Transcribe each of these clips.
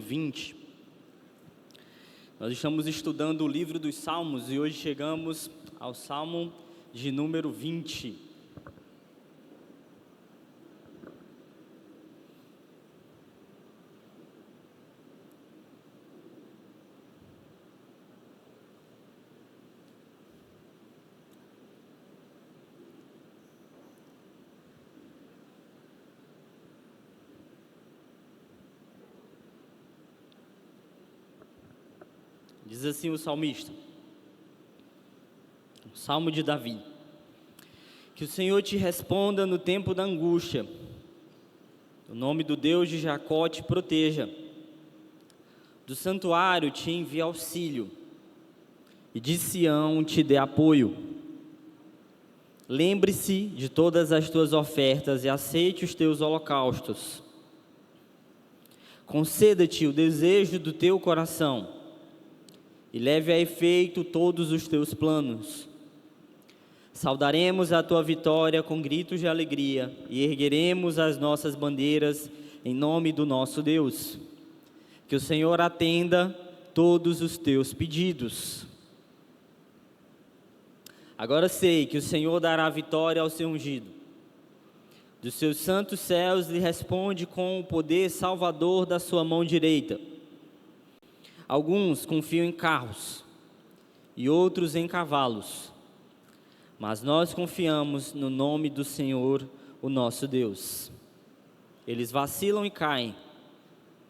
20. Nós estamos estudando o livro dos Salmos e hoje chegamos ao Salmo de número 20. Diz assim o salmista, o Salmo de Davi: que o Senhor te responda no tempo da angústia, o nome do Deus de Jacó te proteja, do santuário te envie auxílio, e de Sião te dê apoio. Lembre-se de todas as tuas ofertas e aceite os teus holocaustos. Conceda-te o desejo do teu coração, e leve a efeito todos os teus planos. Saudaremos a tua vitória com gritos de alegria e ergueremos as nossas bandeiras em nome do nosso Deus. Que o Senhor atenda todos os teus pedidos. Agora sei que o Senhor dará vitória ao seu ungido. Dos seus santos céus lhe responde com o poder salvador da sua mão direita. Alguns confiam em carros e outros em cavalos, mas nós confiamos no nome do Senhor, o nosso Deus. Eles vacilam e caem,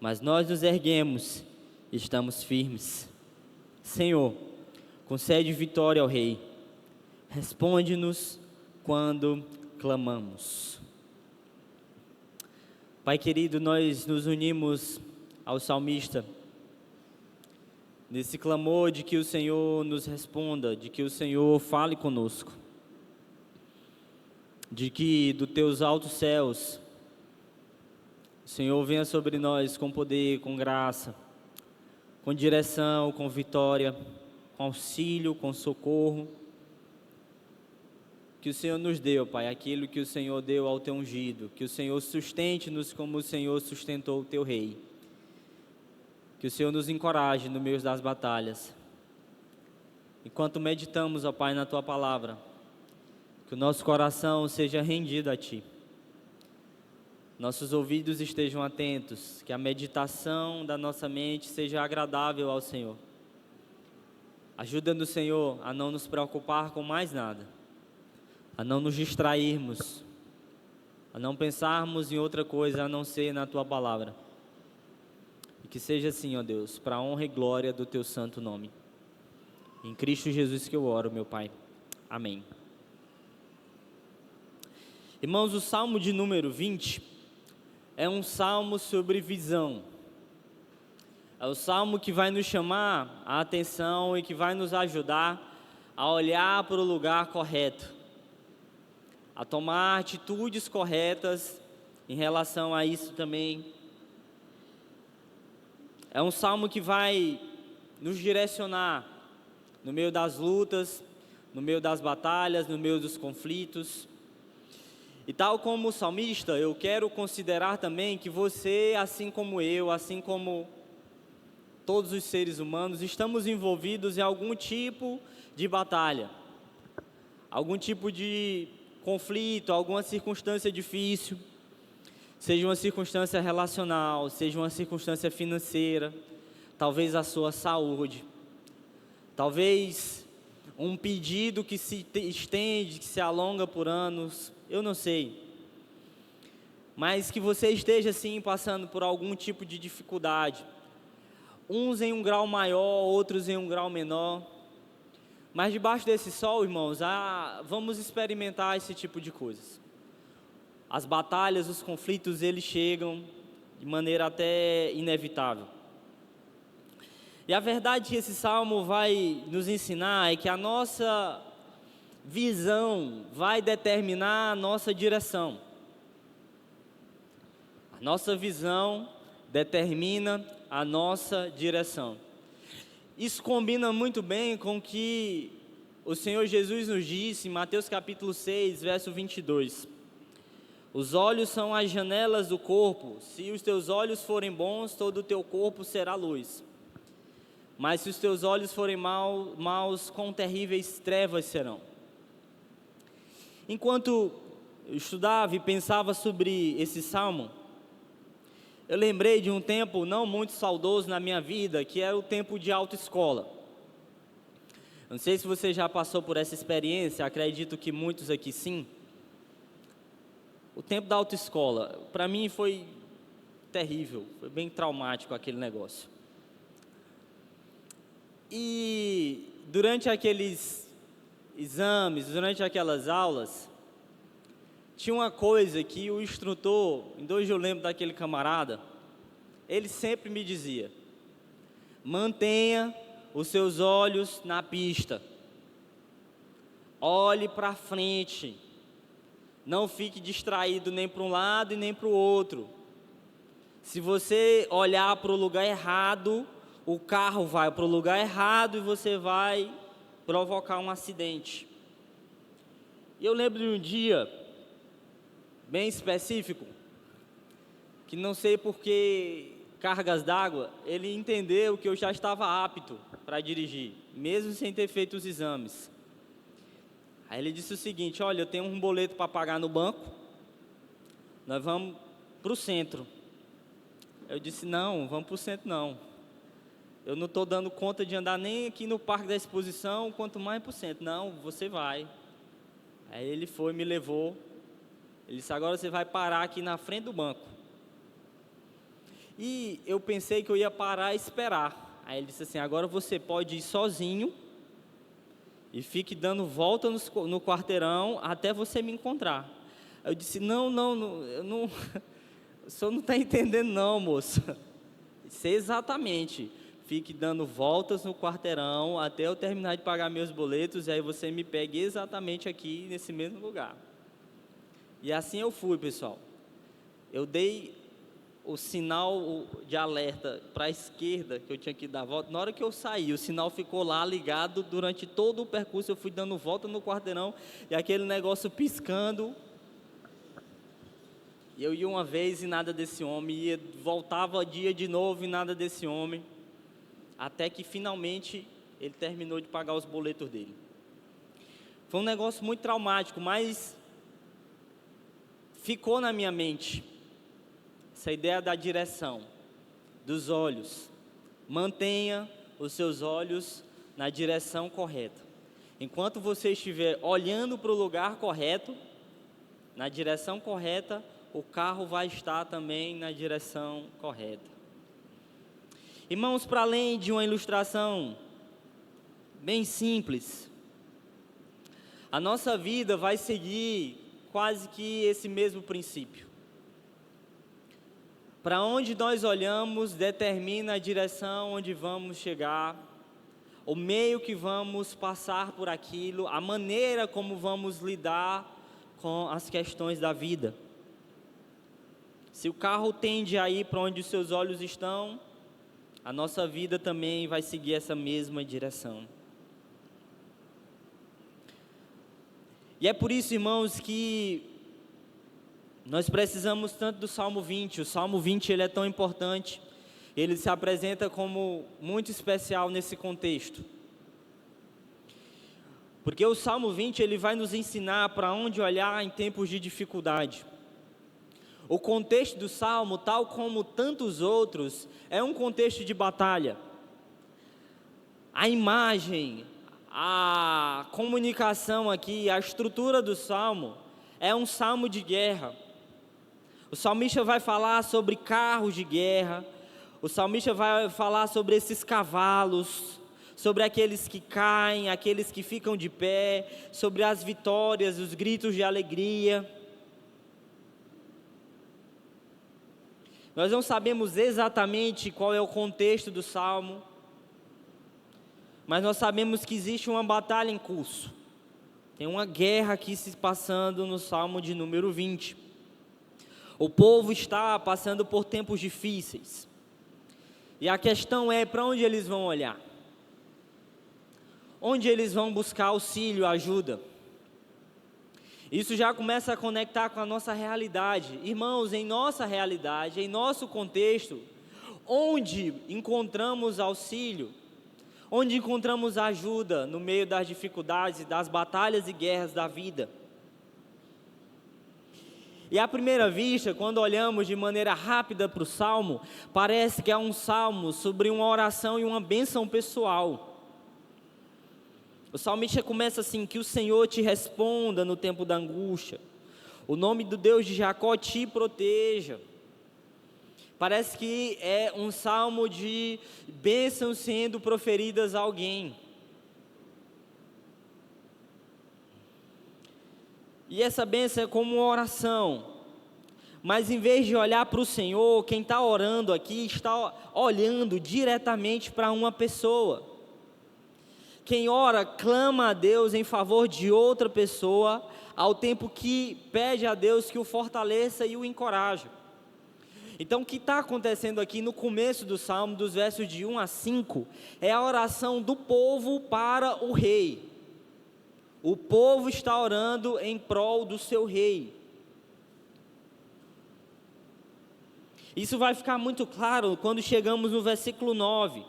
mas nós nos erguemos e estamos firmes. Senhor, concede vitória ao Rei. Responde-nos quando clamamos. Pai querido, nós nos unimos ao salmista nesse clamor de que o Senhor nos responda, de que o Senhor fale conosco, de que dos teus altos céus o Senhor venha sobre nós com poder, com graça, com direção, com vitória, com auxílio, com socorro. Que o Senhor nos dê, ó Pai, aquilo que o Senhor deu ao teu ungido, que o Senhor sustente-nos como o Senhor sustentou o teu rei. Que o Senhor nos encoraje no meio das batalhas. Enquanto meditamos, ó Pai, na Tua Palavra, que o nosso coração seja rendido a Ti. Nossos ouvidos estejam atentos, que a meditação da nossa mente seja agradável ao Senhor. Ajuda-nos, Senhor, a não nos preocupar com mais nada, a não nos distrairmos, a não pensarmos em outra coisa a não ser na Tua Palavra. Que seja assim, ó Deus, para a honra e glória do Teu santo nome. Em Cristo Jesus que eu oro, meu Pai. Amém. Irmãos, o Salmo de número 20 é um salmo sobre visão. É o salmo que vai nos chamar a atenção e que vai nos ajudar a olhar para o lugar correto, a tomar atitudes corretas em relação a isso também. É um salmo que vai nos direcionar no meio das lutas, no meio das batalhas, no meio dos conflitos. E tal como o salmista, eu quero considerar também que você, assim como eu, assim como todos os seres humanos, estamos envolvidos em algum tipo de batalha, algum tipo de conflito, alguma circunstância difícil. Seja uma circunstância relacional, seja uma circunstância financeira, talvez a sua saúde, talvez um pedido que se estende, que se alonga por anos, eu não sei. Mas que você esteja sim passando por algum tipo de dificuldade, uns em um grau maior, outros em um grau menor. Mas debaixo desse sol, irmãos, vamos experimentar esse tipo de coisas. As batalhas, os conflitos, eles chegam de maneira até inevitável. E a verdade que esse salmo vai nos ensinar é que a nossa visão vai determinar a nossa direção. A nossa visão determina a nossa direção. Isso combina muito bem com o que o Senhor Jesus nos disse em Mateus capítulo 6, verso 22. Os olhos são as janelas do corpo. Se os teus olhos forem bons, todo o teu corpo será luz. Mas se os teus olhos forem maus, quão terríveis trevas serão. Enquanto eu estudava e pensava sobre esse salmo, eu lembrei de um tempo não muito saudoso na minha vida, que era o tempo de autoescola. Não sei se você já passou por essa experiência, acredito que muitos aqui sim. O tempo da autoescola, para mim foi terrível, foi bem traumático aquele negócio. E durante aqueles exames, durante aquelas aulas, tinha uma coisa que o instrutor, ainda hoje eu lembro daquele camarada, ele sempre me dizia: mantenha os seus olhos na pista, olhe para frente, não fique distraído nem para um lado e nem para o outro. Se você olhar para o lugar errado, o carro vai para o lugar errado e você vai provocar um acidente. E eu lembro de um dia bem específico, que não sei por que cargas d'água, ele entendeu que eu já estava apto para dirigir, mesmo sem ter feito os exames. Aí ele disse o seguinte: olha, eu tenho um boleto para pagar no banco, nós vamos para o centro. Eu disse: não, vamos para o centro não. Eu não estou dando conta de andar nem aqui no Parque da Exposição, quanto mais para o centro. Não, você vai. Aí ele foi, me levou. Ele disse: agora você vai parar aqui na frente do banco. E eu pensei que eu ia parar e esperar. Aí ele disse assim: agora você pode ir sozinho e fique dando volta no quarteirão até você me encontrar. Eu disse: não, eu não, o senhor não está entendendo não, moço. Sei exatamente. Fique dando voltas no quarteirão até eu terminar de pagar meus boletos, e aí você me pegue exatamente aqui nesse mesmo lugar. E assim eu fui, pessoal. Eu dei o sinal de alerta para a esquerda, que eu tinha que dar volta. Na hora que eu saí, o sinal ficou lá ligado durante todo o percurso. Eu fui dando volta no quarteirão e aquele negócio piscando. E eu ia uma vez e nada desse homem, voltava dia de novo e nada desse homem, até que finalmente ele terminou de pagar os boletos dele. Foi um negócio muito traumático, mas ficou na minha mente essa ideia da direção, dos olhos. Mantenha os seus olhos na direção correta. Enquanto você estiver olhando para o lugar correto, na direção correta, o carro vai estar também na direção correta. Irmãos, para além de uma ilustração bem simples, a nossa vida vai seguir quase que esse mesmo princípio. Para onde nós olhamos determina a direção onde vamos chegar, o meio que vamos passar por aquilo, a maneira como vamos lidar com as questões da vida. Se o carro tende a ir para onde os seus olhos estão, a nossa vida também vai seguir essa mesma direção. E é por isso, irmãos, que nós precisamos tanto do Salmo 20. O Salmo 20 ele é tão importante, ele se apresenta como muito especial nesse contexto. Porque o Salmo 20 ele vai nos ensinar para onde olhar em tempos de dificuldade. O contexto do Salmo, tal como tantos outros, é um contexto de batalha. A imagem, a comunicação aqui, a estrutura do Salmo, é um salmo de guerra. O salmista vai falar sobre carros de guerra, o salmista vai falar sobre esses cavalos, sobre aqueles que caem, aqueles que ficam de pé, sobre as vitórias, os gritos de alegria. Nós não sabemos exatamente qual é o contexto do Salmo, mas nós sabemos que existe uma batalha em curso. Tem uma guerra aqui se passando no Salmo de número 20. O povo está passando por tempos difíceis. E a questão é, para onde eles vão olhar? Onde eles vão buscar auxílio, ajuda? Isso já começa a conectar com a nossa realidade. Irmãos, em nossa realidade, em nosso contexto, onde encontramos auxílio, onde encontramos ajuda no meio das dificuldades, das batalhas e guerras da vida. E à primeira vista, quando olhamos de maneira rápida para o Salmo, parece que é um salmo sobre uma oração e uma bênção pessoal. O salmista começa assim: que o Senhor te responda no tempo da angústia, o nome do Deus de Jacó te proteja. Parece que é um salmo de bênçãos sendo proferidas a alguém. E essa bênção é como uma oração, mas em vez de olhar para o Senhor, quem está orando aqui está olhando diretamente para uma pessoa. Quem ora, clama a Deus em favor de outra pessoa, ao tempo que pede a Deus que o fortaleça e o encoraje. Então o que está acontecendo aqui no começo do Salmo, dos versos de 1 a 5, é a oração do povo para o rei. O povo está orando em prol do seu rei. Isso vai ficar muito claro quando chegamos no versículo 9.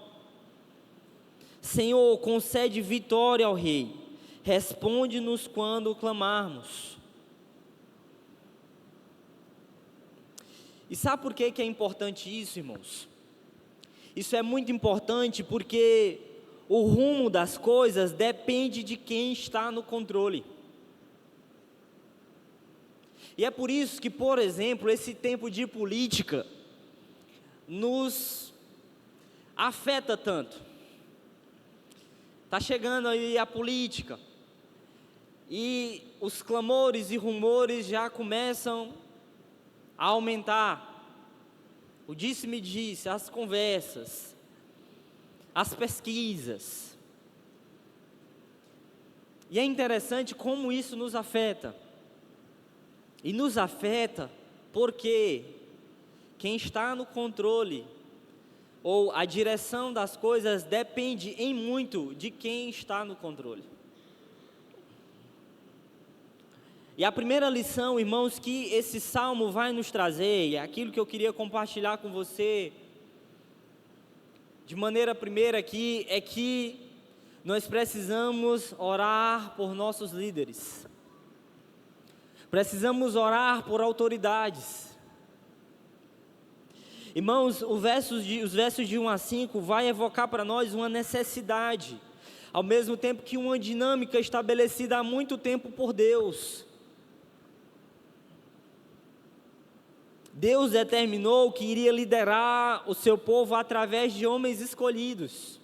Senhor, concede vitória ao rei, responde-nos quando clamarmos. E sabe por que é importante isso, irmãos? Isso é muito importante porque o rumo das coisas depende de quem está no controle. E é por isso que, por exemplo, esse tempo de política nos afeta tanto. Está chegando aí a política, e os clamores e rumores já começam a aumentar. O disse-me-disse, as conversas, as pesquisas. E é interessante como isso nos afeta. E nos afeta porque quem está no controle, ou a direção das coisas, depende em muito de quem está no controle. E a primeira lição, irmãos, que esse salmo vai nos trazer, e é aquilo que eu queria compartilhar com você, de maneira primeira aqui, é que nós precisamos orar por nossos líderes. Precisamos orar por autoridades. Irmãos, os versos de 1 a 5 vai evocar para nós uma necessidade, ao mesmo tempo que uma dinâmica estabelecida há muito tempo por Deus. Deus determinou que iria liderar o seu povo através de homens escolhidos.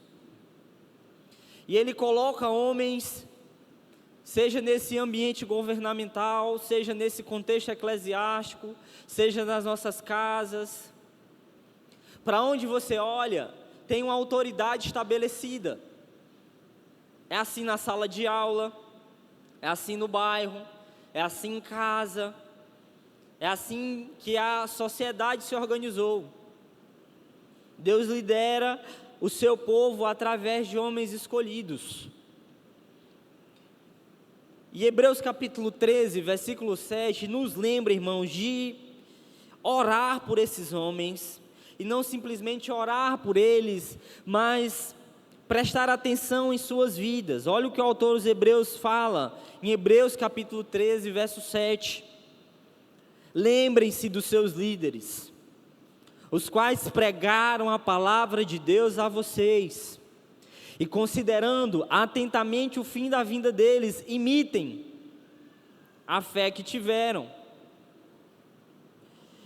E Ele coloca homens, seja nesse ambiente governamental, seja nesse contexto eclesiástico, seja nas nossas casas. Para onde você olha, tem uma autoridade estabelecida. É assim na sala de aula, é assim no bairro, é assim em casa, é assim que a sociedade se organizou. Deus lidera o seu povo através de homens escolhidos. E Hebreus capítulo 13, versículo 7, nos lembra, irmãos, de orar por esses homens, e não simplesmente orar por eles, mas prestar atenção em suas vidas. Olha o que o autor dos Hebreus fala, em Hebreus capítulo 13, verso 7. Lembrem-se dos seus líderes, os quais pregaram a palavra de Deus a vocês, e considerando atentamente o fim da vinda deles, imitem a fé que tiveram.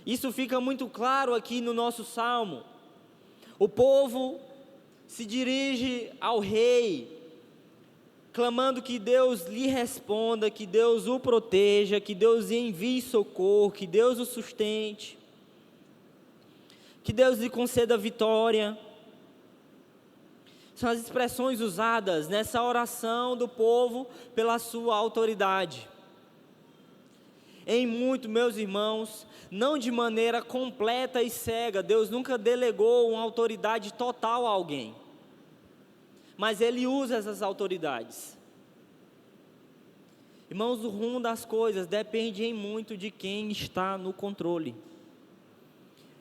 Isso fica muito claro aqui no nosso salmo. O povo se dirige ao rei, clamando que Deus lhe responda, que Deus o proteja, que Deus lhe envie socorro, que Deus o sustente, que Deus lhe conceda vitória. São as expressões usadas nessa oração do povo pela sua autoridade. Em muito, meus irmãos, não de maneira completa e cega, Deus nunca delegou uma autoridade total a alguém, mas Ele usa essas autoridades. Irmãos, o rumo das coisas depende em muito de quem está no controle.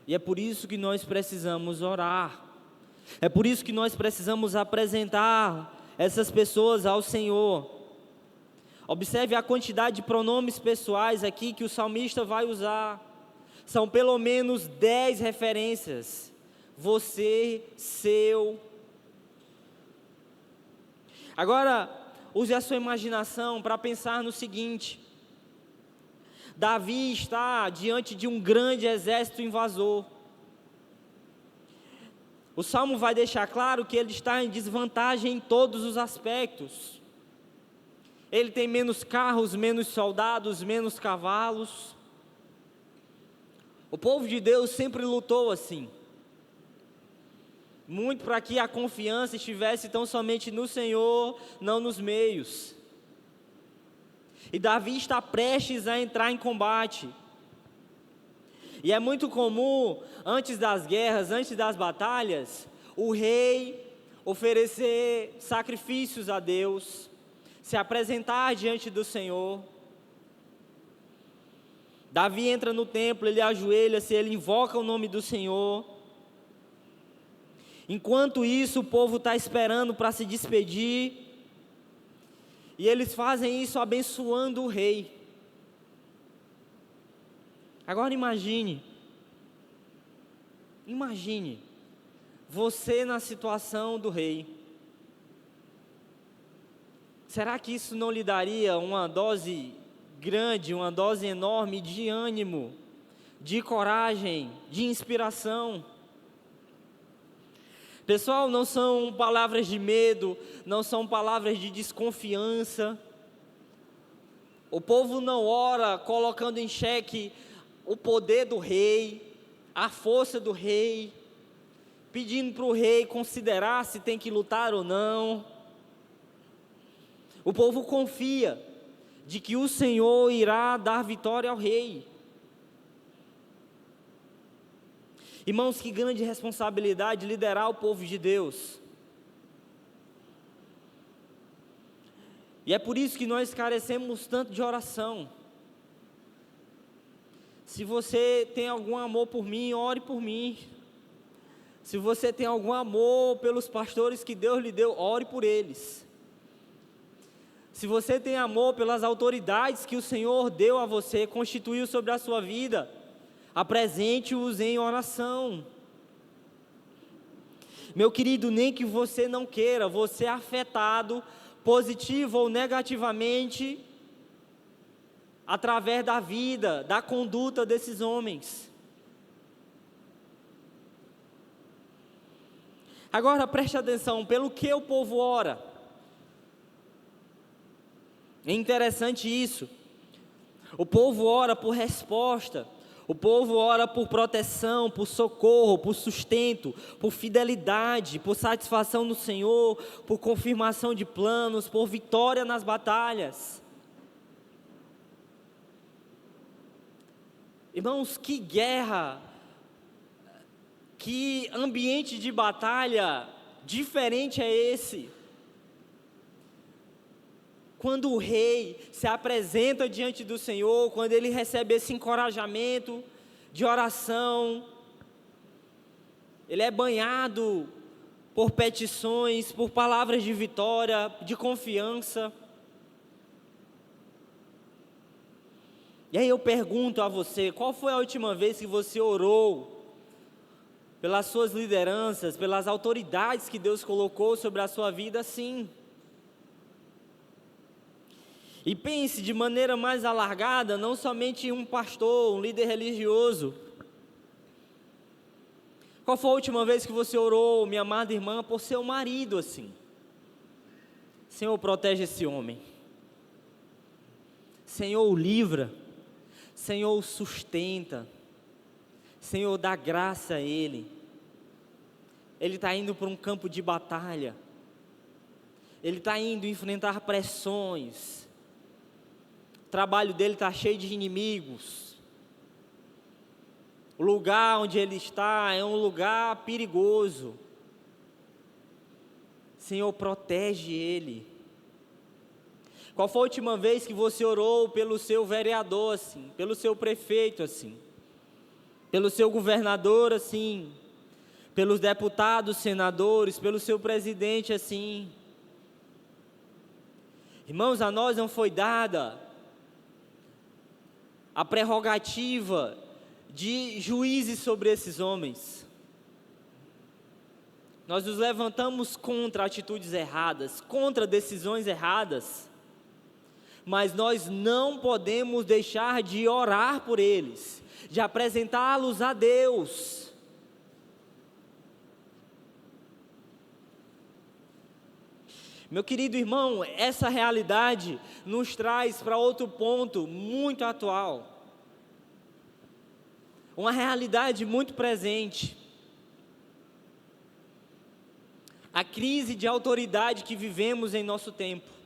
E é por isso que nós precisamos orar. É por isso que nós precisamos apresentar essas pessoas ao Senhor. Observe a quantidade de pronomes pessoais aqui que o salmista vai usar. São pelo menos 10 referências. Você, seu. Agora, use a sua imaginação para pensar no seguinte: Davi está diante de um grande exército invasor. O Salmo vai deixar claro que ele está em desvantagem em todos os aspectos. Ele tem menos carros, menos soldados, menos cavalos. O povo de Deus sempre lutou assim. Muito para que a confiança estivesse tão somente no Senhor, não nos meios. E Davi está prestes a entrar em combate. E é muito comum, antes das guerras, antes das batalhas, o rei oferecer sacrifícios a Deus, se apresentar diante do Senhor. Davi entra no templo, ele ajoelha-se, ele invoca o nome do Senhor. Enquanto isso, o povo está esperando para se despedir, e eles fazem isso abençoando o rei. Agora imagine você na situação do rei. Será que isso não lhe daria uma dose grande, uma dose enorme de ânimo, de coragem, de inspiração? Pessoal, não são palavras de medo, não são palavras de desconfiança. O povo não ora colocando em xeque o poder do rei, a força do rei, pedindo para o rei considerar se tem que lutar ou não. O povo confia de que o Senhor irá dar vitória ao rei. Irmãos, que grande responsabilidade liderar o povo de Deus. E é por isso que nós carecemos tanto de oração. Se você tem algum amor por mim, ore por mim. Se você tem algum amor pelos pastores que Deus lhe deu, ore por eles. Se você tem amor pelas autoridades que o Senhor deu a você, constituiu sobre a sua vida, apresente-os em oração. Meu querido, nem que você não queira, você é afetado, positivo ou negativamente, através da vida, da conduta desses homens. Agora preste atenção, pelo que o povo ora? É interessante isso. O povo ora por resposta, o povo ora por proteção, por socorro, por sustento, por fidelidade, por satisfação no Senhor, por confirmação de planos, por vitória nas batalhas. Irmãos, que guerra, que ambiente de batalha diferente é esse? Quando o rei se apresenta diante do Senhor, quando ele recebe esse encorajamento de oração, ele é banhado por petições, por palavras de vitória, de confiança. E aí eu pergunto a você, qual foi a última vez que você orou pelas suas lideranças, pelas autoridades que Deus colocou sobre a sua vida assim? E pense de maneira mais alargada, não somente um pastor, um líder religioso. Qual foi a última vez que você orou, minha amada irmã, por seu marido assim? Senhor, protege esse homem. Senhor, o livra. Senhor, o sustenta. Senhor, dá graça a ele. Ele está indo para um campo de batalha. Ele está indo enfrentar pressões. O trabalho dele está cheio de inimigos. O lugar onde ele está é um lugar perigoso. Senhor, protege ele. Qual foi a última vez que você orou pelo seu vereador assim, pelo seu prefeito assim, pelo seu governador assim, pelos deputados, senadores, pelo seu presidente assim? Irmãos, a nós não foi dada a prerrogativa de juízes sobre esses homens. Nós nos levantamos contra atitudes erradas, contra decisões erradas, mas nós não podemos deixar de orar por eles, de apresentá-los a Deus. Meu querido irmão, essa realidade nos traz para outro ponto muito atual, uma realidade muito presente, a crise de autoridade que vivemos em nosso tempo.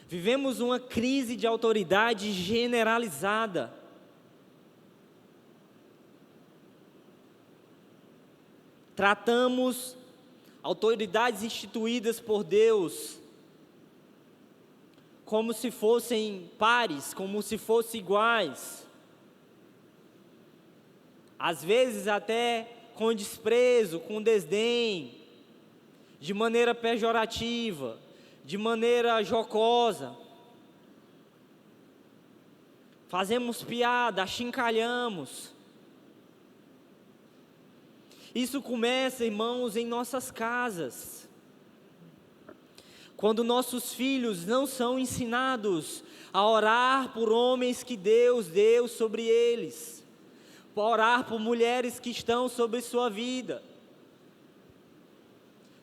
Vivemos uma crise de autoridade generalizada. Tratamos autoridades instituídas por Deus como se fossem pares, como se fossem iguais. Às vezes até com desprezo, com desdém, de maneira pejorativa, de maneira jocosa. Fazemos piada, achincalhamos. Isso começa, irmãos, em nossas casas. Quando nossos filhos não são ensinados a orar por homens que Deus deu sobre eles, a orar por mulheres que estão sobre sua vida,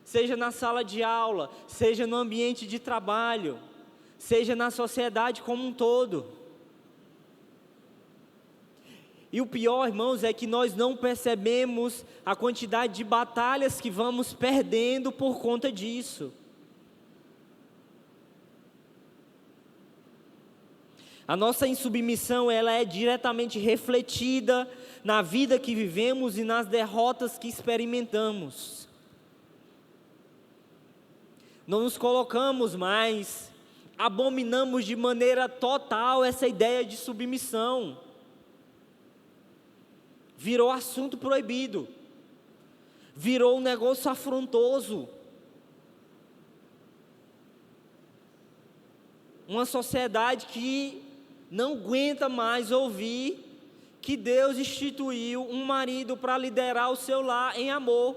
seja na sala de aula, seja no ambiente de trabalho, seja na sociedade como um todo. E o pior, irmãos, é que nós não percebemos a quantidade de batalhas que vamos perdendo por conta disso. A nossa insubmissão, ela é diretamente refletida na vida que vivemos e nas derrotas que experimentamos. Não nos colocamos mais, abominamos de maneira total essa ideia de submissão. Virou assunto proibido, virou um negócio afrontoso. Uma sociedade que não aguenta mais ouvir que Deus instituiu um marido para liderar o seu lar em amor,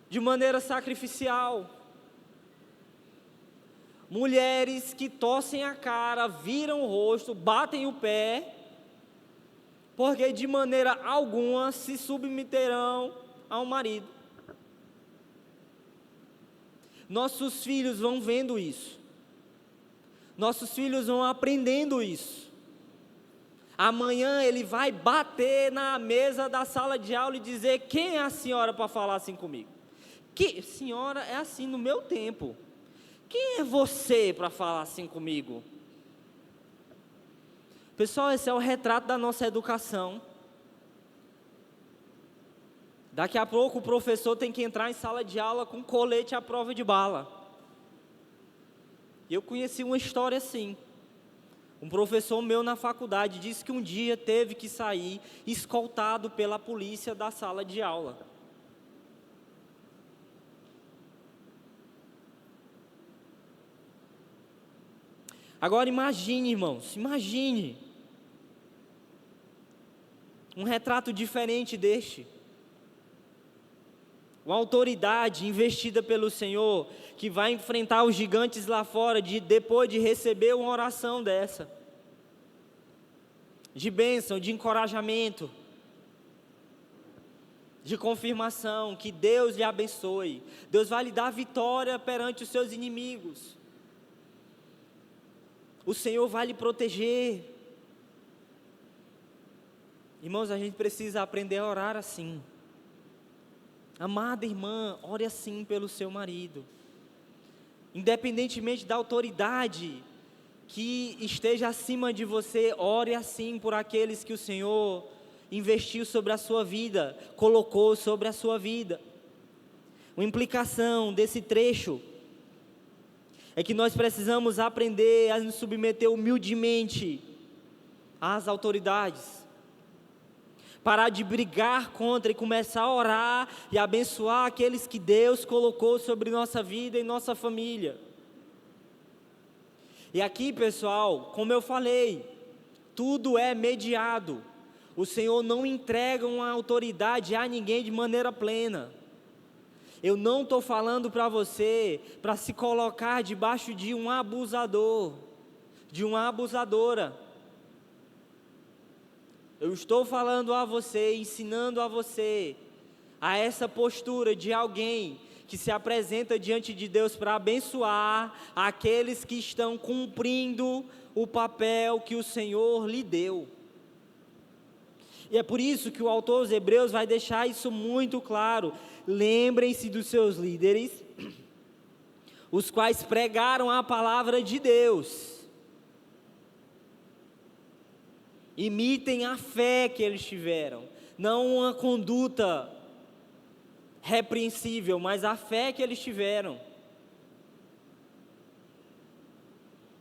de maneira sacrificial. Mulheres que torcem a cara, viram o rosto, batem o pé, porque de maneira alguma se submeterão ao marido. Nossos filhos vão vendo isso. Nossos filhos vão aprendendo isso. Amanhã ele vai bater na mesa da sala de aula e dizer: quem é a senhora para falar assim comigo? Que senhora é assim no meu tempo. Quem é você para falar assim comigo? Pessoal, esse é o retrato da nossa educação. Daqui a pouco o professor tem que entrar em sala de aula com colete à prova de bala. Eu conheci uma história assim. Um professor meu na faculdade disse que um dia teve que sair escoltado pela polícia da sala de aula. Agora imagine, irmãos, imagine um retrato diferente deste. Uma autoridade investida pelo Senhor, que vai enfrentar os gigantes lá fora, depois de receber uma oração dessa, de bênção, de encorajamento, de confirmação, que Deus lhe abençoe. Deus vai lhe dar vitória perante os seus inimigos. O Senhor vai lhe proteger. Irmãos, a gente precisa aprender a orar assim. Amada irmã, ore assim pelo seu marido. Independentemente da autoridade que esteja acima de você, ore assim por aqueles que o Senhor investiu sobre a sua vida, colocou sobre a sua vida. Uma implicação desse trecho é que nós precisamos aprender a nos submeter humildemente às autoridades. Parar de brigar contra e começar a orar e abençoar aqueles que Deus colocou sobre nossa vida e nossa família. E aqui, pessoal, como eu falei, tudo é mediado. O Senhor não entrega uma autoridade a ninguém de maneira plena. Eu não estou falando para você para se colocar debaixo de um abusador, de uma abusadora. Eu estou falando a você, ensinando a você, a essa postura de alguém que se apresenta diante de Deus para abençoar aqueles que estão cumprindo o papel que o Senhor lhe deu. E é por isso que o autor aos Hebreus vai deixar isso muito claro. Lembrem-se dos seus líderes, os quais pregaram a palavra de Deus. Imitem a fé que eles tiveram, não uma conduta repreensível, mas a fé que eles tiveram.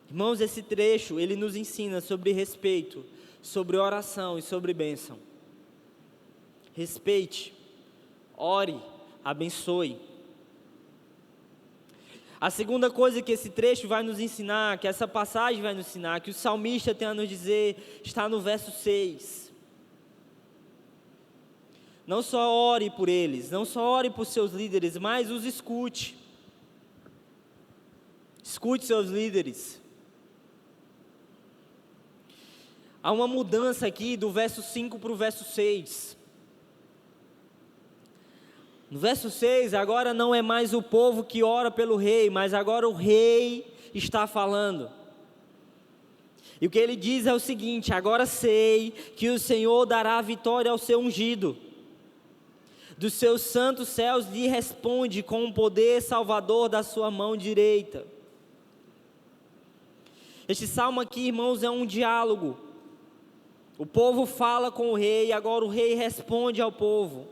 Irmãos, esse trecho, ele nos ensina sobre respeito, sobre oração e sobre bênção. Respeite, ore, abençoe. A segunda coisa que esse trecho vai nos ensinar, que essa passagem vai nos ensinar, que o salmista tem a nos dizer, está no verso 6. Não só ore por eles, não só ore por seus líderes, mas os escute. Escute seus líderes. Há uma mudança aqui do verso 5 para o verso 6. No verso 6, agora não é mais o povo que ora pelo rei, mas agora o rei está falando. E o que ele diz é o seguinte: agora sei que o Senhor dará vitória ao seu ungido. Dos seus santos céus lhe responde com o poder salvador da sua mão direita. Este salmo aqui, irmãos, é um diálogo. O povo fala com o rei e agora o rei responde ao povo.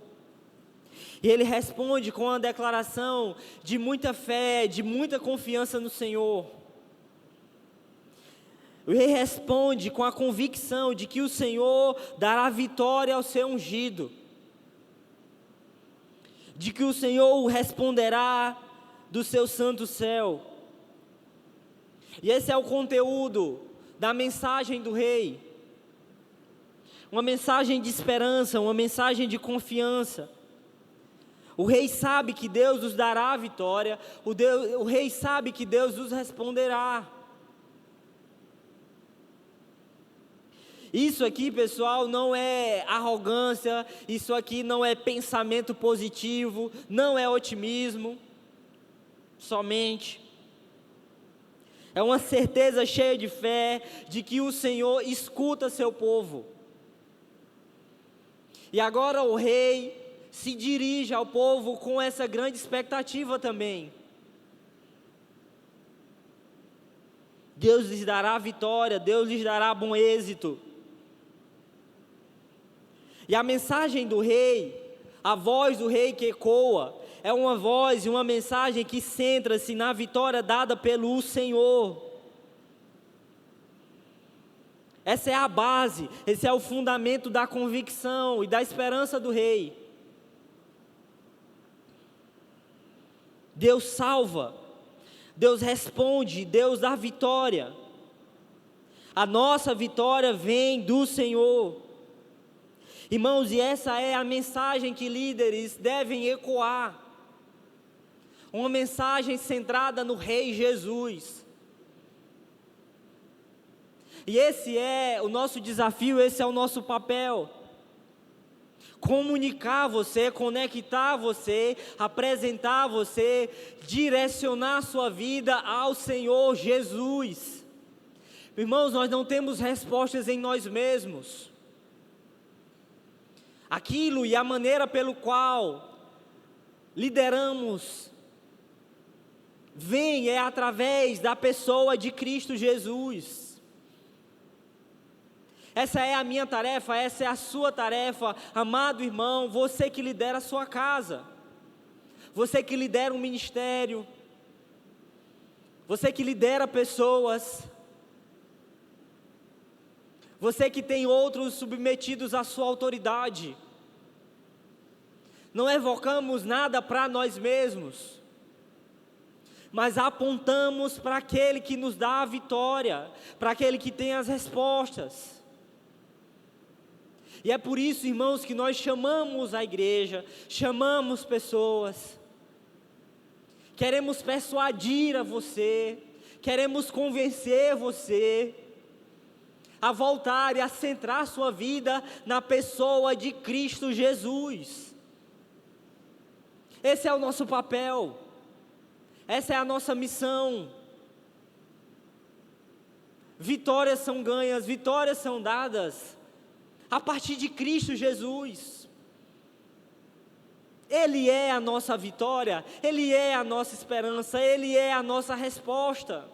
E ele responde com uma declaração de muita fé, de muita confiança no Senhor. O rei responde com a convicção de que o Senhor dará vitória ao seu ungido. De que o Senhor o responderá do seu santo céu. E esse é o conteúdo da mensagem do rei. Uma mensagem de esperança, uma mensagem de confiança. O rei sabe que Deus nos dará a vitória, o rei sabe que Deus nos responderá. Isso aqui, pessoal, não é arrogância, isso aqui não é pensamento positivo, não é otimismo, somente. É uma certeza cheia de fé de que o Senhor escuta seu povo. E agora o rei se dirige ao povo com essa grande expectativa também. Deus lhes dará vitória, Deus lhes dará bom êxito. E a mensagem do rei, a voz do rei que ecoa, é uma voz e uma mensagem que centra-se na vitória dada pelo Senhor. Essa é a base, esse é o fundamento da convicção e da esperança do rei. Deus salva, Deus responde, Deus dá vitória. A nossa vitória vem do Senhor. Irmãos, e essa é a mensagem que líderes devem ecoar. Uma mensagem centrada no Rei Jesus. E esse é o nosso desafio, esse é o nosso papel. Comunicar você, conectar você, apresentar você, direcionar a sua vida ao Senhor Jesus. Irmãos, nós não temos respostas em nós mesmos. Aquilo e a maneira pelo qual lideramos vem através da pessoa de Cristo Jesus. Essa é a minha tarefa, essa é a sua tarefa, amado irmão, você que lidera a sua casa, você que lidera um ministério, Você que lidera pessoas, você que tem outros submetidos à sua autoridade, não evocamos nada para nós mesmos, mas apontamos para aquele que nos dá a vitória, para aquele que tem as respostas. E é por isso, irmãos, que nós chamamos a igreja, chamamos pessoas, queremos persuadir a você, queremos convencer você a voltar e a centrar sua vida na pessoa de Cristo Jesus. Esse é o nosso papel, essa é a nossa missão. Vitórias são ganhas, vitórias são dadas a partir de Cristo Jesus. Ele é a nossa vitória, Ele é a nossa esperança, Ele é a nossa resposta.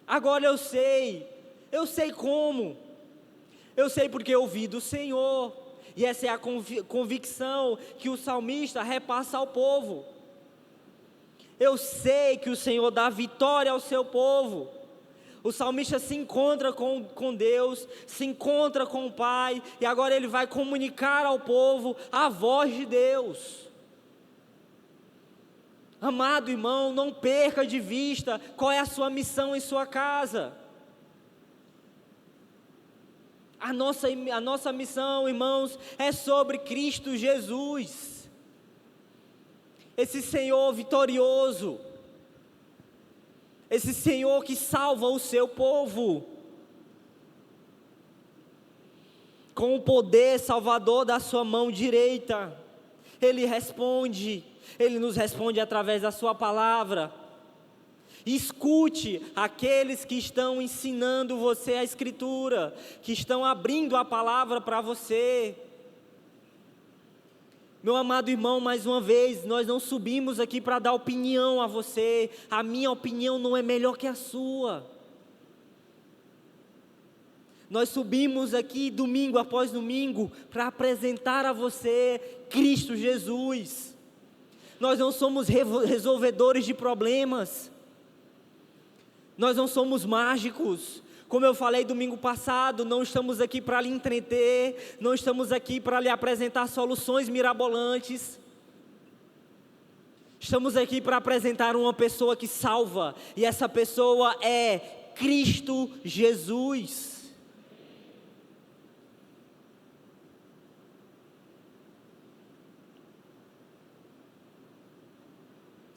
Agora eu sei como, eu sei porque eu ouvi do Senhor, e essa é a convicção que o salmista repassa ao povo. Eu sei que o Senhor dá vitória ao seu povo. O salmista se encontra com Deus, se encontra com o Pai, e agora ele vai comunicar ao povo a voz de Deus. Amado irmão, não perca de vista qual é a sua missão em sua casa. A nossa missão, irmãos, é sobre Cristo Jesus, esse Senhor vitorioso, esse Senhor que salva o seu povo, com o poder salvador da sua mão direita. Ele nos responde através da sua palavra. Escute aqueles que estão ensinando você a Escritura, que estão abrindo a palavra para você. Meu amado irmão, mais uma vez, nós não subimos aqui para dar opinião a você. A minha opinião não é melhor que a sua. Nós subimos aqui domingo após domingo para apresentar a você Cristo Jesus. Nós não somos resolvedores de problemas. Nós não somos mágicos. Como eu falei domingo passado, não estamos aqui para lhe entreter, não estamos aqui para lhe apresentar soluções mirabolantes. Estamos aqui para apresentar uma pessoa que salva, e essa pessoa é Cristo Jesus.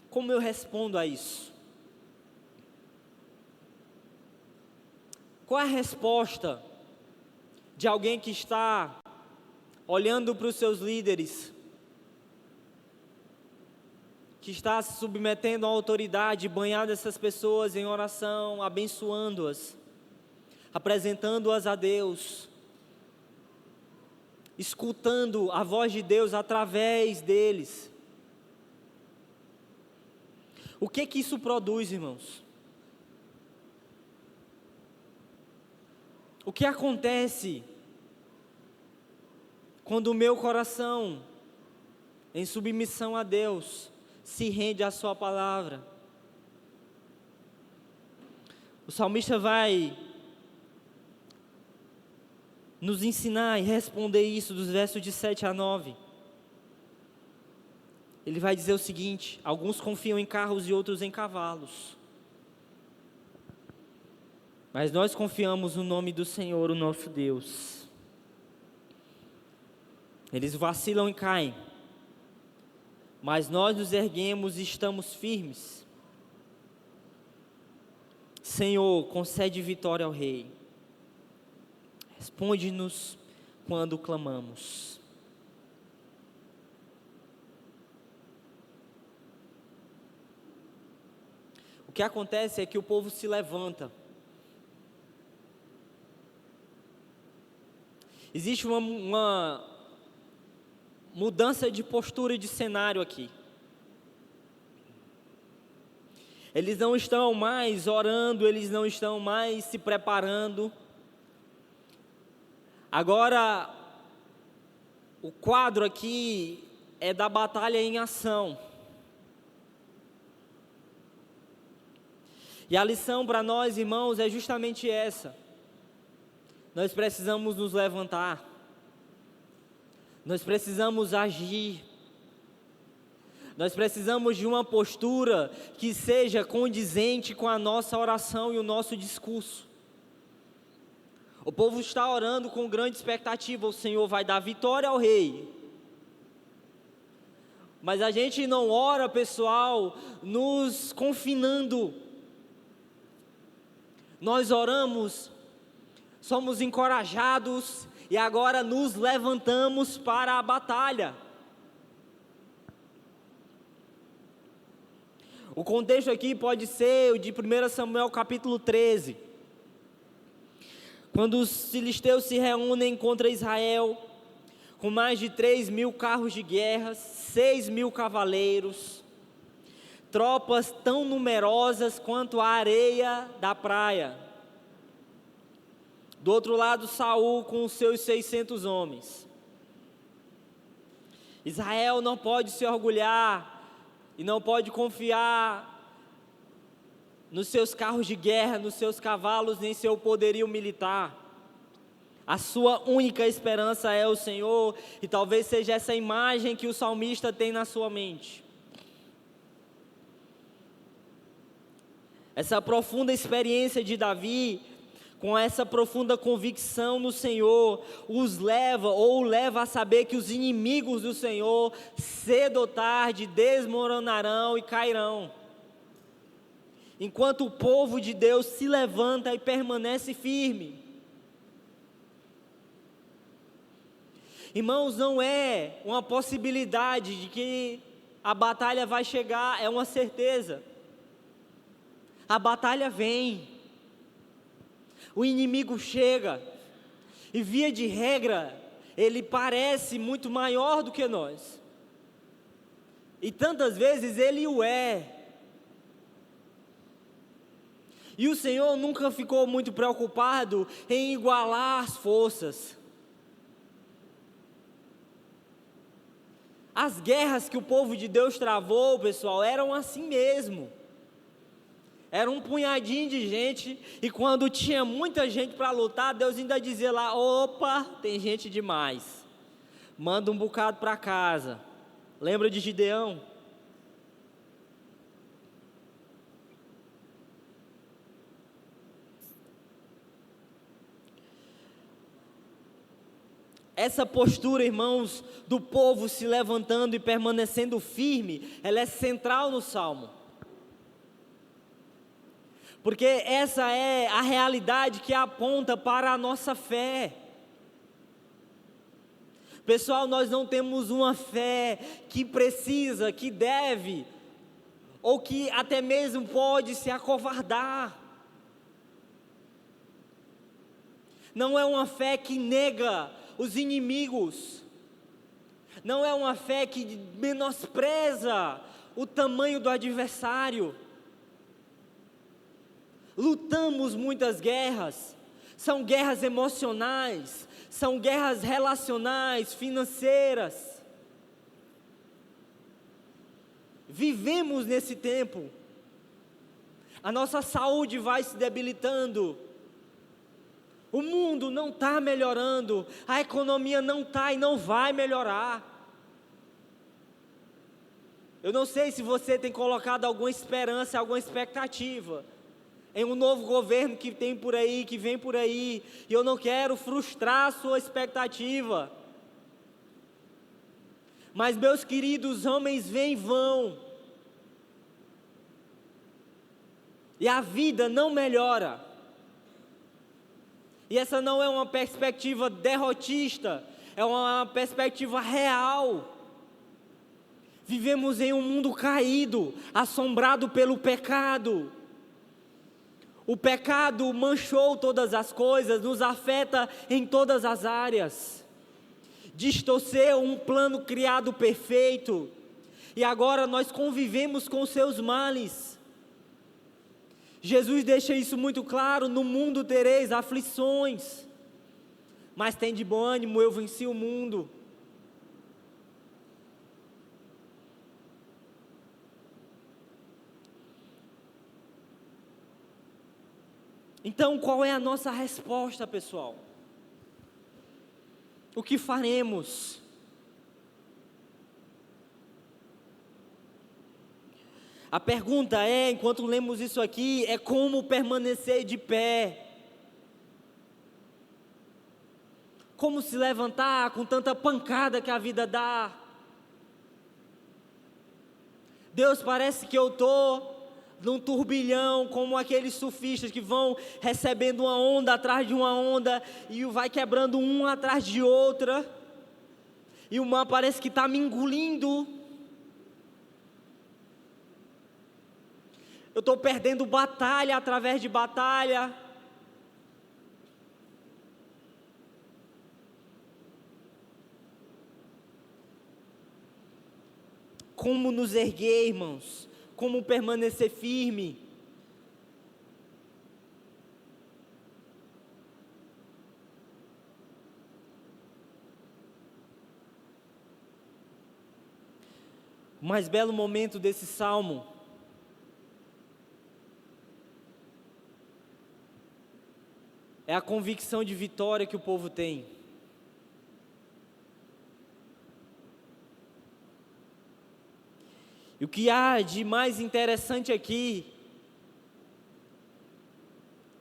Como eu respondo a isso? Qual é a resposta de alguém que está olhando para os seus líderes, que está se submetendo à autoridade, banhando essas pessoas em oração, abençoando-as, apresentando-as a Deus, escutando a voz de Deus através deles? O que isso produz, irmãos? O que acontece quando o meu coração, em submissão a Deus, se rende à sua palavra? O salmista vai nos ensinar e responder isso dos versos de 7 a 9. Ele vai dizer o seguinte: alguns confiam em carros e outros em cavalos, mas nós confiamos no nome do Senhor, o nosso Deus. Eles vacilam e caem, mas nós nos erguemos e estamos firmes. Senhor, concede vitória ao Rei. Responde-nos quando clamamos. O que acontece é que o povo se levanta. Existe uma mudança de postura e de cenário aqui. Eles não estão mais orando, eles não estão mais se preparando. Agora, o quadro aqui é da batalha em ação. E a lição para nós, irmãos, é justamente essa. Nós precisamos nos levantar. Nós precisamos agir. Nós precisamos de uma postura que seja condizente com a nossa oração e o nosso discurso. O povo está orando com grande expectativa, o Senhor vai dar vitória ao rei. Mas a gente não ora, pessoal, nos confinando. Nós oramos, somos encorajados e agora nos levantamos para a batalha. O contexto aqui pode ser o de 1 Samuel capítulo 13. Quando os filisteus se reúnem contra Israel, com mais de 3.000 carros de guerra, 6.000 cavaleiros, tropas tão numerosas quanto a areia da praia. Do outro lado, Saul com os seus 600 homens. Israel não pode se orgulhar e não pode confiar nos seus carros de guerra, nos seus cavalos, nem seu poderio militar. A sua única esperança é o Senhor, e talvez seja essa imagem que o salmista tem na sua mente. Essa profunda experiência de Davi, com essa profunda convicção no Senhor, leva a saber que os inimigos do Senhor, cedo ou tarde, desmoronarão e cairão. Enquanto o povo de Deus se levanta e permanece firme. Irmãos, não é uma possibilidade de que a batalha vai chegar, é uma certeza. A batalha vem. O inimigo chega, e via de regra, ele parece muito maior do que nós. E tantas vezes ele o é. E o Senhor nunca ficou muito preocupado em igualar as forças. As guerras que o povo de Deus travou, pessoal, eram assim mesmo. Era um punhadinho de gente, e quando tinha muita gente para lutar, Deus ainda dizia lá: opa, tem gente demais, manda um bocado para casa. Lembra de Gideão? Essa postura, irmãos, do povo se levantando e permanecendo firme, ela é central no Salmo. Porque essa é a realidade que aponta para a nossa fé. Pessoal, nós não temos uma fé que precisa, que deve, ou que até mesmo pode se acovardar. Não é uma fé que nega os inimigos. Não é uma fé que menospreza o tamanho do adversário. Lutamos muitas guerras, são guerras emocionais, são guerras relacionais, financeiras. Vivemos nesse tempo, a nossa saúde vai se debilitando, o mundo não está melhorando, a economia não está e não vai melhorar. Eu não sei se você tem colocado alguma esperança, alguma expectativa em um novo governo que tem por aí, que vem por aí, e eu não quero frustrar a sua expectativa. Mas, meus queridos, homens vêm e vão, e a vida não melhora. E essa não é uma perspectiva derrotista, é uma perspectiva real. Vivemos em um mundo caído, assombrado pelo pecado. O pecado manchou todas as coisas, nos afeta em todas as áreas. Distorceu um plano criado perfeito, e agora nós convivemos com seus males. Jesus deixa isso muito claro: no mundo tereis aflições, mas tem de bom ânimo, eu venci o mundo. Então, qual é a nossa resposta, pessoal? O que faremos? A pergunta é, enquanto lemos isso aqui, é como permanecer de pé. Como se levantar com tanta pancada que a vida dá. Deus, parece que eu estou num turbilhão, como aqueles surfistas que vão recebendo uma onda atrás de uma onda, e vai quebrando uma atrás de outra, e o mar parece que está me engolindo. Eu estou perdendo batalha através de batalha. Como nos erguer, irmãos? Como permanecer firme? O mais belo momento desse salmo é a convicção de vitória que o povo tem. E o que há de mais interessante aqui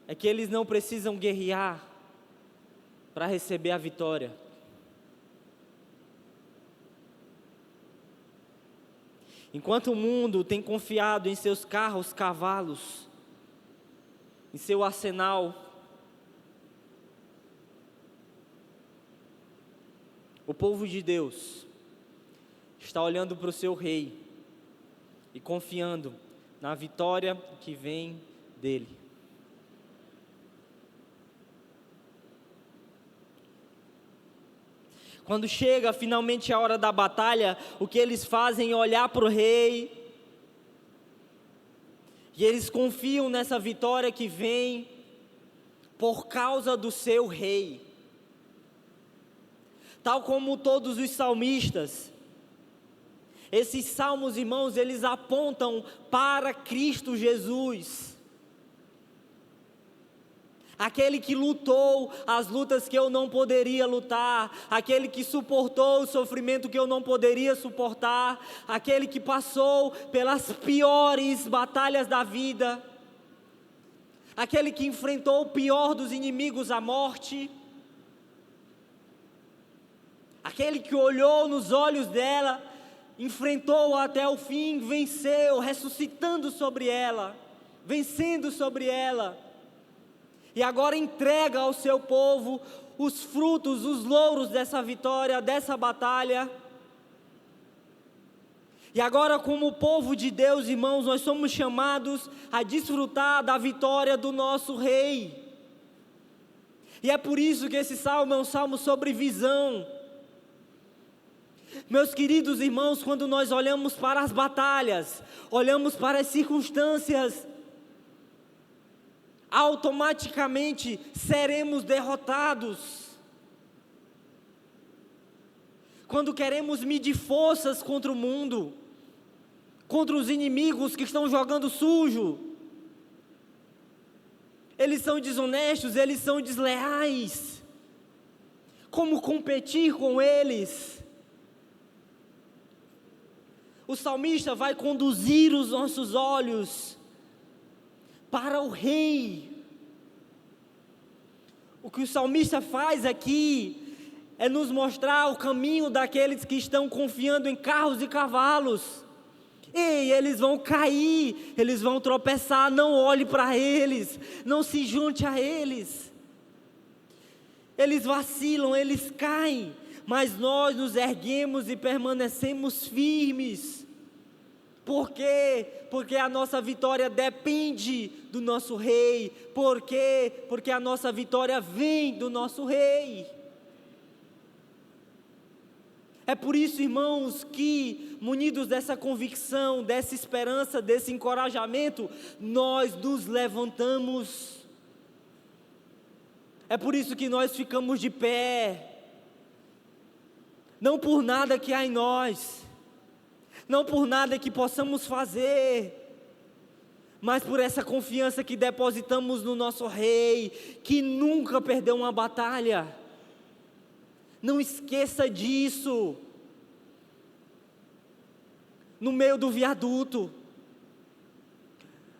é que eles não precisam guerrear para receber a vitória. Enquanto o mundo tem confiado em seus carros, cavalos, em seu arsenal, o povo de Deus está olhando para o seu rei e confiando na vitória que vem dele. Quando chega finalmente a hora da batalha, o que eles fazem é olhar para o rei, e eles confiam nessa vitória que vem por causa do seu rei. Tal como todos os salmistas, esses salmos, irmãos, eles apontam para Cristo Jesus. Aquele que lutou as lutas que eu não poderia lutar, aquele que suportou o sofrimento que eu não poderia suportar, aquele que passou pelas piores batalhas da vida, aquele que enfrentou o pior dos inimigos, a morte, aquele que olhou nos olhos dela, enfrentou até o fim, venceu, ressuscitando sobre ela, vencendo sobre ela, e agora entrega ao seu povo os frutos, os louros dessa vitória, dessa batalha. E agora, como povo de Deus, irmãos, nós somos chamados a desfrutar da vitória do nosso rei. E é por isso que esse salmo é um salmo sobre visão. Meus queridos irmãos, quando nós olhamos para as batalhas, olhamos para as circunstâncias, automaticamente seremos derrotados. Quando queremos medir forças contra o mundo, contra os inimigos que estão jogando sujo, eles são desonestos, eles são desleais. Como competir com eles? O salmista vai conduzir os nossos olhos para o rei. O que o salmista faz aqui é nos mostrar o caminho daqueles que estão confiando em carros e cavalos. Ei, eles vão cair, eles vão tropeçar, não olhe para eles, não se junte a eles. Eles vacilam, eles caem, mas nós nos erguemos e permanecemos firmes. Por quê? Porque a nossa vitória depende do nosso rei. Por quê? Porque a nossa vitória vem do nosso rei. É por isso, irmãos, que munidos dessa convicção, dessa esperança, desse encorajamento, nós nos levantamos. É por isso que nós ficamos de pé. Não por nada que há em nós, não por nada que possamos fazer, mas por essa confiança que depositamos no nosso Rei, que nunca perdeu uma batalha. Não esqueça disso. No meio do viaduto,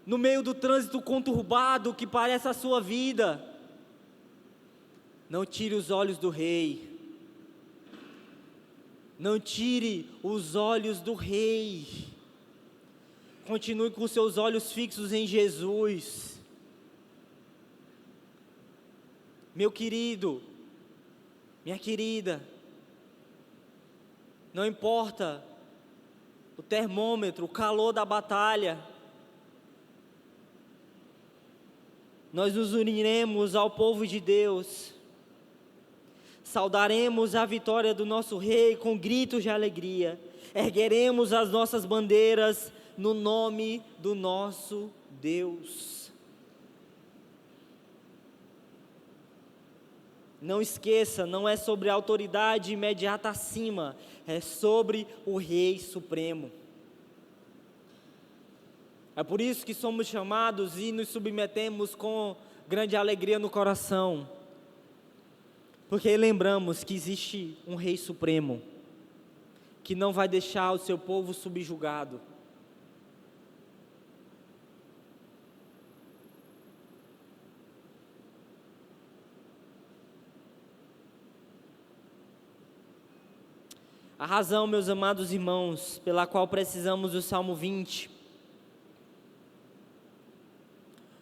no meio do trânsito conturbado que parece a sua vida, não tire os olhos do Rei. Não tire os olhos do Rei. Continue com seus olhos fixos em Jesus. Meu querido, minha querida, não importa o termômetro, o calor da batalha, nós nos uniremos ao povo de Deus, saudaremos a vitória do nosso Rei com gritos de alegria, ergueremos as nossas bandeiras no nome do nosso Deus. Não esqueça, não é sobre a autoridade imediata acima, é sobre o Rei Supremo. É por isso que somos chamados e nos submetemos com grande alegria no coração, porque lembramos que existe um Rei Supremo, que não vai deixar o seu povo subjugado. A razão, meus amados irmãos, pela qual precisamos do Salmo 20,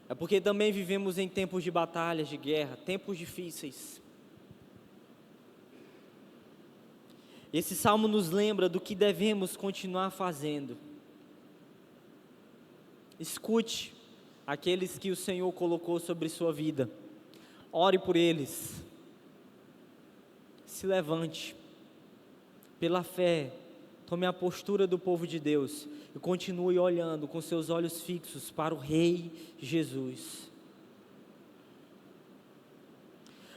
é porque também vivemos em tempos de batalhas, de guerra, tempos difíceis. Esse Salmo nos lembra do que devemos continuar fazendo. Escute aqueles que o Senhor colocou sobre sua vida. Ore por eles. Se levante. Pela fé, tome a postura do povo de Deus e continue olhando com seus olhos fixos para o Rei Jesus.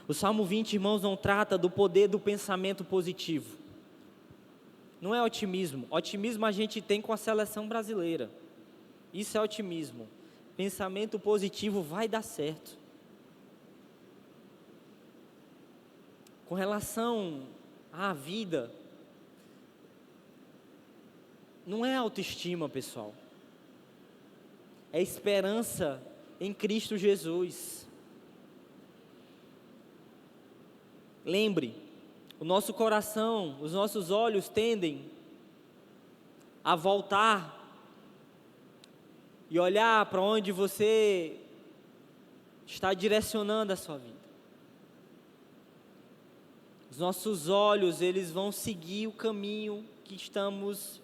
O Salmo 20, irmãos, não trata do poder do pensamento positivo. Não é otimismo. Otimismo a gente tem com a seleção brasileira. Isso é otimismo. Pensamento positivo vai dar certo. Com relação à vida, não é autoestima, pessoal. É esperança em Cristo Jesus. Lembre, o nosso coração, os nossos olhos tendem a voltar e olhar para onde você está direcionando a sua vida. Os nossos olhos, eles vão seguir o caminho que estamos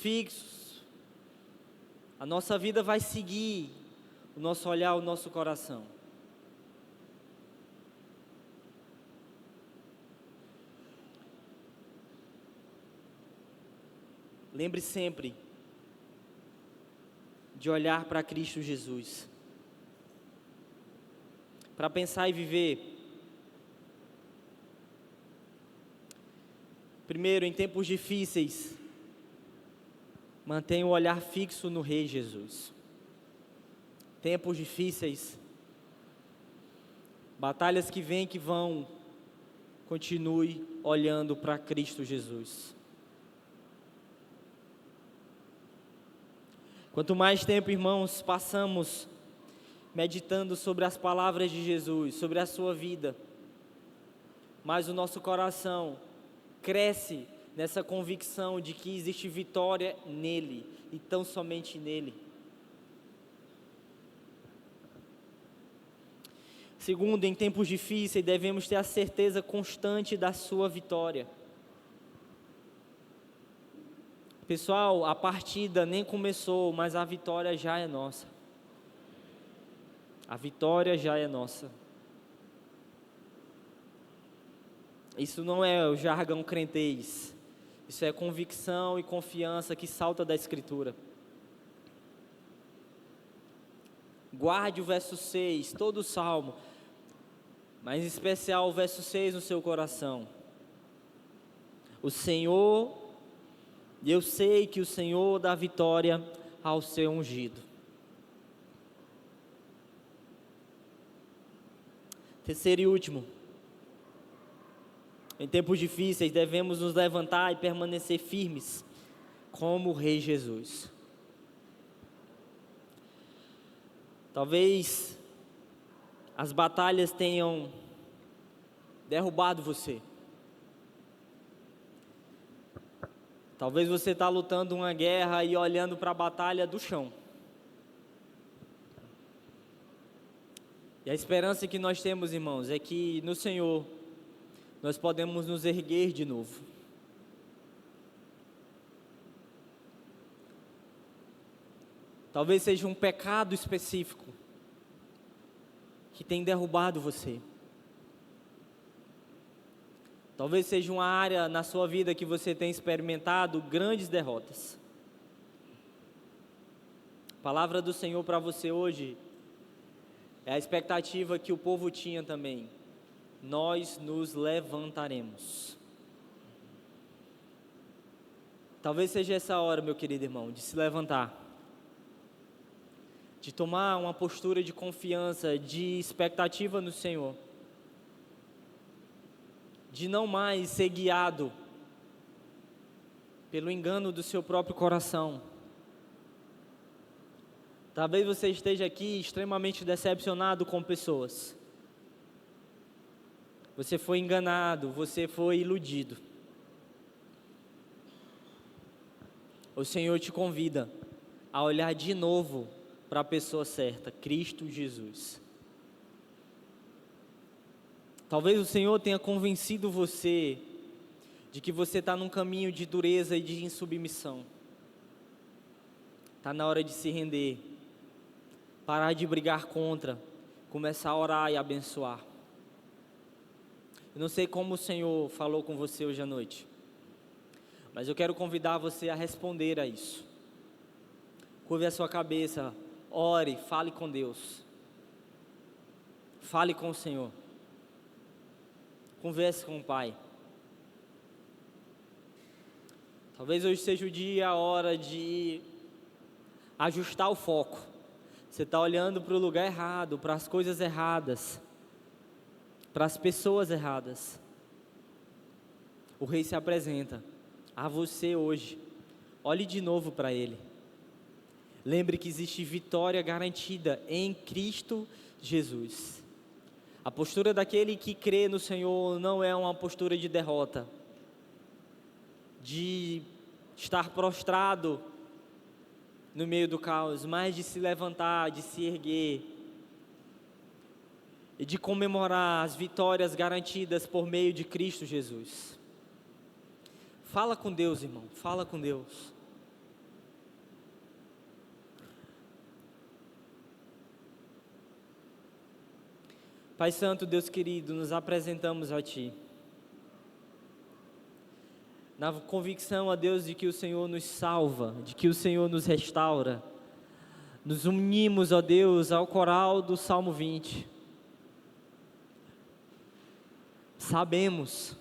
fixos. A nossa vida vai seguir o nosso olhar, o nosso coração. Lembre sempre de olhar para Cristo Jesus, para pensar e viver. Primeiro, em tempos difíceis, mantenha o olhar fixo no Rei Jesus. Tempos difíceis, batalhas que vêm, que vão, continue olhando para Cristo Jesus. Quanto mais tempo, irmãos, passamos meditando sobre as palavras de Jesus, sobre a sua vida, mais o nosso coração cresce nessa convicção de que existe vitória nele, e tão somente nele. Segundo, em tempos difíceis, devemos ter a certeza constante da sua vitória. Pessoal, a partida nem começou, mas a vitória já é nossa. A vitória já é nossa. Isso não é o jargão crentez. Isso é convicção e confiança que salta da Escritura. Guarde o verso 6, todo o Salmo, mas em especial o verso 6 no seu coração. O Senhor, eu sei que o Senhor dá vitória ao seu ungido. Terceiro e último. Em tempos difíceis, devemos nos levantar e permanecer firmes, como o Rei Jesus. Talvez as batalhas tenham derrubado você. Talvez você está lutando uma guerra e olhando para a batalha do chão. E a esperança que nós temos, irmãos, é que no Senhor nós podemos nos erguer de novo. Talvez seja um pecado específico que tem derrubado você. Talvez seja uma área na sua vida que você tem experimentado grandes derrotas. A palavra do Senhor para você hoje é a expectativa que o povo tinha também. Nós nos levantaremos. Talvez seja essa hora, meu querido irmão, de se levantar, de tomar uma postura de confiança, de expectativa no Senhor, de não mais ser guiado pelo engano do seu próprio coração. Talvez você esteja aqui extremamente decepcionado com pessoas. Você foi enganado, você foi iludido. O Senhor te convida a olhar de novo para a pessoa certa, Cristo Jesus. Talvez o Senhor tenha convencido você de que você está num caminho de dureza e de insubmissão. Está na hora de se render, parar de brigar contra, começar a orar e abençoar. Eu não sei como o Senhor falou com você hoje à noite, mas eu quero convidar você a responder a isso. Curve a sua cabeça, ore, fale com Deus. Fale com o Senhor. Converse com o Pai. Talvez hoje seja o dia, a hora de ajustar o foco. Você está olhando para o lugar errado, para as coisas erradas, para as pessoas erradas. O Rei se apresenta a você hoje. Olhe de novo para Ele. Lembre que existe vitória garantida em Cristo Jesus. A postura daquele que crê no Senhor não é uma postura de derrota, de estar prostrado no meio do caos, mas de se levantar, de se erguer e de comemorar as vitórias garantidas por meio de Cristo Jesus. Fala com Deus, irmão, fala com Deus. Pai Santo, Deus querido, nos apresentamos a Ti, na convicção, ó Deus, de que o Senhor nos salva, de que o Senhor nos restaura. Nos unimos, ó Deus, ao coral do Salmo 20. Sabemos,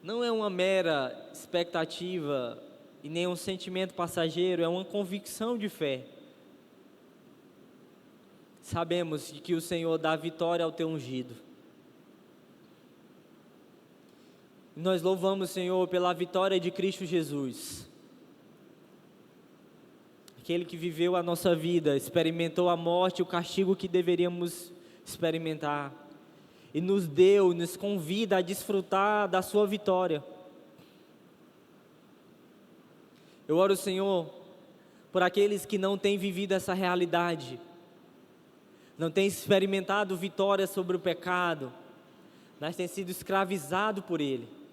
não é uma mera expectativa e nem um sentimento passageiro, é uma convicção de fé. Sabemos de que o Senhor dá vitória ao Teu ungido. Nós louvamos, Senhor, pela vitória de Cristo Jesus. Aquele que viveu a nossa vida, experimentou a morte, o castigo que deveríamos experimentar. E nos deu, nos convida a desfrutar da sua vitória. Eu oro, Senhor, por aqueles que não têm vivido essa realidade, não têm experimentado vitória sobre o pecado, mas têm sido escravizados por ele.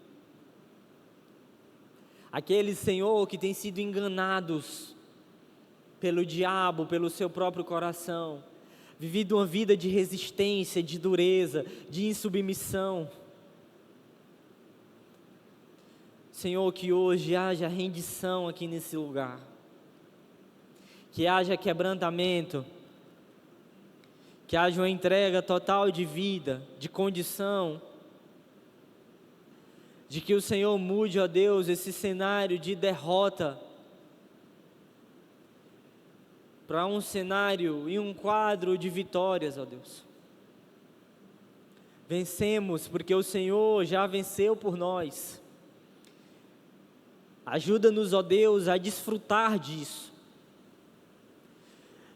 Aqueles, Senhor, que têm sido enganados pelo diabo, pelo seu próprio coração, vivido uma vida de resistência, de dureza, de insubmissão. Senhor, que hoje haja rendição aqui nesse lugar, que haja quebrantamento, que haja uma entrega total de vida, de condição, de que o Senhor mude, ó Deus, esse cenário de derrota para um cenário e um quadro de vitórias, ó Deus. Vencemos porque o Senhor já venceu por nós. Ajuda-nos, ó Deus, a desfrutar disso,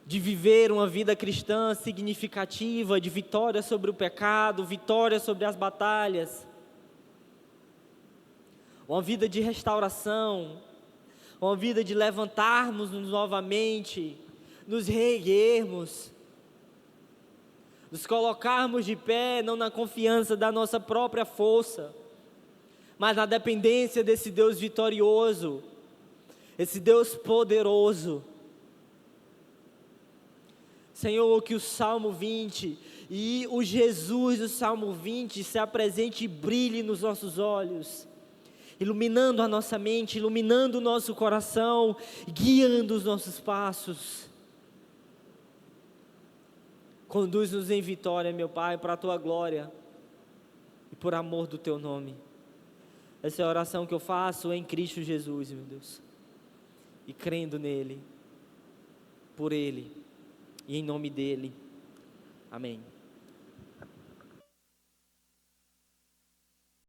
de viver uma vida cristã significativa, de vitória sobre o pecado, vitória sobre as batalhas, uma vida de restauração, uma vida de levantarmos-nos novamente, nos reerguermos, nos colocarmos de pé, não na confiança da nossa própria força, mas na dependência desse Deus vitorioso, esse Deus poderoso. Senhor, que o Salmo 20 e o Jesus do Salmo 20 se apresente e brilhe nos nossos olhos, iluminando a nossa mente, iluminando o nosso coração, guiando os nossos passos. Conduz-nos em vitória, meu Pai, para a Tua glória e por amor do Teu nome. Essa é a oração que eu faço em Cristo Jesus, meu Deus, e crendo nele, por Ele e em nome dEle. Amém.